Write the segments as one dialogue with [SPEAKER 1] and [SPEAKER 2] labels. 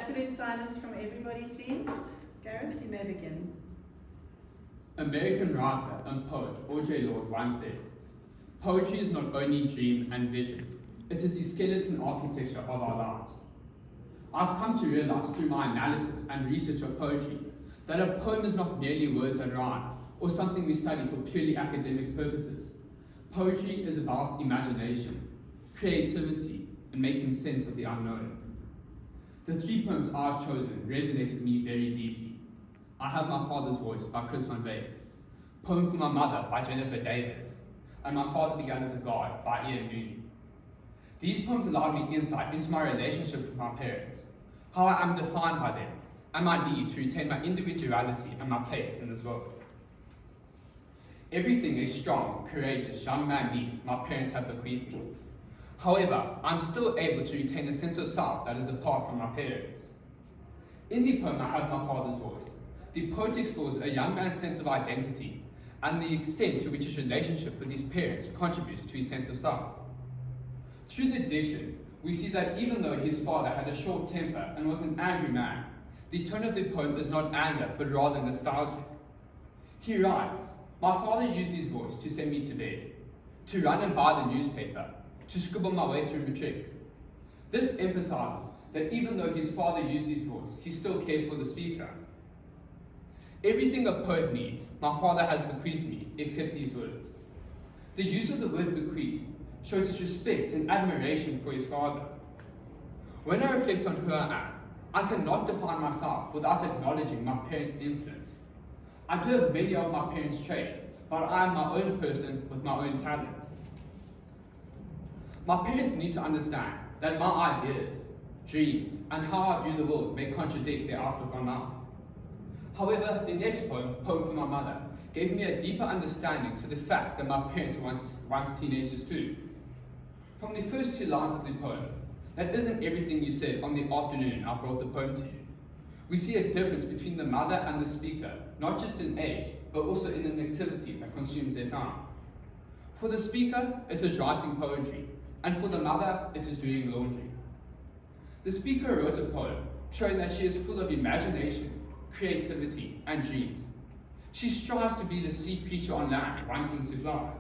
[SPEAKER 1] Absolute silence from everybody, please. Gareth, you may begin.
[SPEAKER 2] American writer and poet Audre Lorde once said, "Poetry is not only dream and vision, it is the skeleton architecture of our lives." I've come to realize through my analysis and research of poetry that a poem is not merely words that rhyme or something we study for purely academic purposes. Poetry is about imagination, creativity, and making sense of the unknown. The three poems I've chosen resonate with me very deeply. I Have My Father's Voice by Chris van Wyk, Poem for My Mother by Jennifer Davis, and My Father Began as a God by Ian Mooney. These poems allowed me insight into my relationship with my parents, how I am defined by them, and my need to retain my individuality and my place in this world. Everything a strong, courageous young man needs, my parents have bequeathed me. However, I'm still able to retain a sense of self that is apart from my parents. In the poem I Have My Father's Voice, the poet explores a young man's sense of identity and the extent to which his relationship with his parents contributes to his sense of self. Through the diction, we see that even though his father had a short temper and was an angry man, the tone of the poem is not anger, but rather nostalgic. He writes, "My father used his voice to send me to bed, to run and buy the newspaper, to scribble my way through matric." This emphasizes that even though his father used his voice, he still cared for the speaker. Everything a poet needs, my father has bequeathed me, except these words. The use of the word bequeath shows his respect and admiration for his father. When I reflect on who I am, I cannot define myself without acknowledging my parents' influence. I do have many of my parents' traits, but I am my own person with my own talents. My parents need to understand that my ideas, dreams, and how I view the world may contradict their outlook on life. However, the next poem, Poem for My Mother, gave me a deeper understanding to the fact that my parents were once teenagers too. From the first two lines of the poem, that isn't everything you said on the afternoon I brought the poem to you. We see a difference between the mother and the speaker, not just in age, but also in an activity that consumes their time. For the speaker, it is writing poetry, and for the mother, it is doing laundry. The speaker wrote a poem showing that she is full of imagination, creativity, and dreams. She strives to be the sea creature on land, wanting to fly.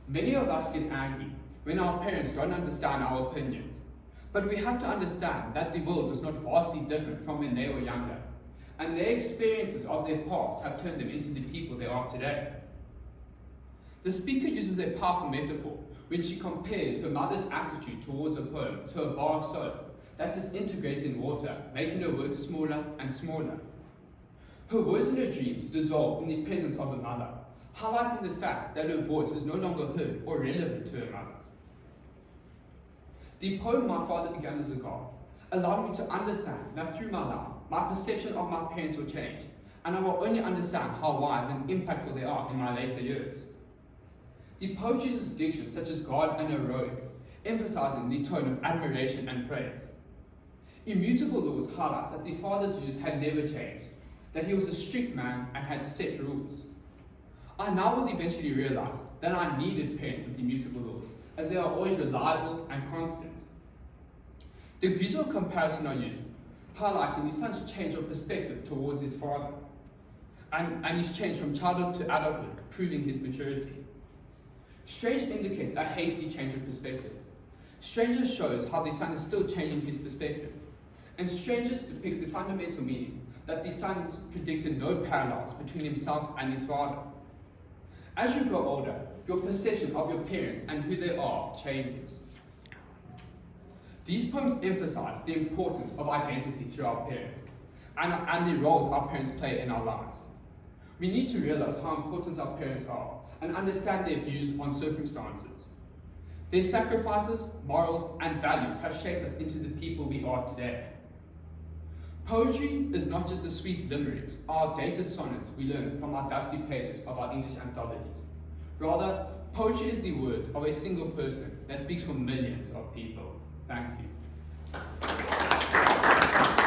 [SPEAKER 2] Many of us get angry when our parents don't understand our opinions, but we have to understand that the world was not vastly different from when they were younger, and their experiences of their past have turned them into the people they are today. The speaker uses a powerful metaphor when she compares her mother's attitude towards a poem to a bar of soap that disintegrates in water, making her words smaller and smaller. Her words and her dreams dissolve in the presence of her mother, highlighting the fact that her voice is no longer heard or relevant to her mother. The poem My Father Began as a God allowed me to understand that through my life, my perception of my parents will change, and I will only understand how wise and impactful they are in my later years. The poet uses diction such as God and heroic, emphasizing the tone of admiration and praise. Immutable Laws highlights that the father's views had never changed, that he was a strict man and had set rules. I now will eventually realize that I needed parents with immutable laws, as they are always reliable and constant. Degrees of comparison are used, highlighting the son's change of perspective towards his father, and his change from childhood to adulthood, proving his maturity. Strange indicates a hasty change of perspective. Strangers shows how the son is still changing his perspective, and Strangers depicts the fundamental meaning that the son predicted no parallels between himself and his father. As you grow older, your perception of your parents and who they are changes. These poems emphasize the importance of identity through our parents and the roles our parents play in our lives. We need to realize how important our parents are and understand their views on circumstances. Their sacrifices, morals, and values have shaped us into the people we are today. Poetry is not just the sweet limericks or outdated sonnets we learn from our dusty pages of our English anthologies. Rather, poetry is the words of a single person that speaks for millions of people. Thank you.